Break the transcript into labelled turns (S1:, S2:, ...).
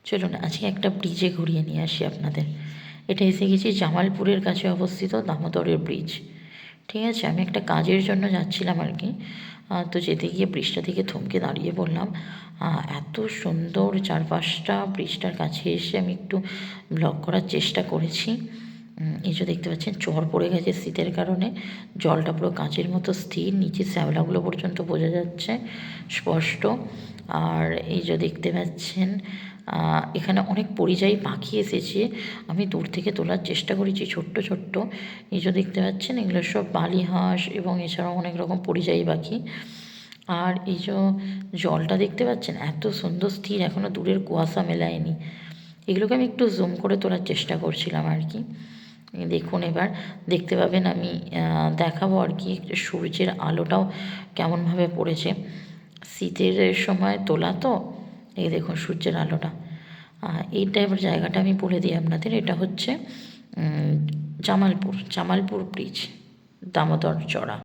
S1: চলুন আজকে একটা ব্রিজে ঘুরিয়ে নিয়ে আসি আপনাদের। এটা এসে গেছি জামালপুরের কাছে অবস্থিত দামোদরের ব্রিজ। ঠিক আছে, আমি একটা কাজের জন্য যাচ্ছিলাম আর কি। তো যেতে গিয়ে ব্রিজটা থেকে থমকে দাঁড়িয়ে পড়লাম। এত সুন্দর চারপাশটা, ব্রিজটার কাছে এসে আমি একটু ব্লগ করার চেষ্টা করেছি। এই যে দেখতে পাচ্ছেন চর পড়ে গেছে শীতের কারণে, জলটা পুরো কাঁচের মতো স্থির, নিচে শ্যাওলাগুলো পর্যন্ত বোঝা যাচ্ছে স্পষ্ট। আর এই যে দেখতে পাচ্ছেন এখানে অনেক পরিযায়ী পাখি এসেছে, আমি দূর থেকে তোলার চেষ্টা করেছি ছোট্ট ছোট্ট। এই যে দেখতে পাচ্ছেন এগুলো সব বালি হাঁস এবং এছাড়াও অনেক রকম পরিযায়ী পাখি। আর এই যে জলটা দেখতে পাচ্ছেন এত সুন্দর স্থির, এখনও দূরের কুয়াশা মেলায়নি। এগুলোকে আমি একটু জুম করে তোলার চেষ্টা করছিলাম আর কি। দেখুন এবার দেখতে পাবেন, আমি দেখাবো আর কি সূর্যের আলোটাও কেমনভাবে পড়েছে। শীতের সময় তোলা তো, এই দেখুন সূর্যের আলোটা। এইটা এবার জায়গাটা আমি বলে দিই আপনাদের, এটা হচ্ছে জামালপুর ব্রিজ, দামোদর চড়া।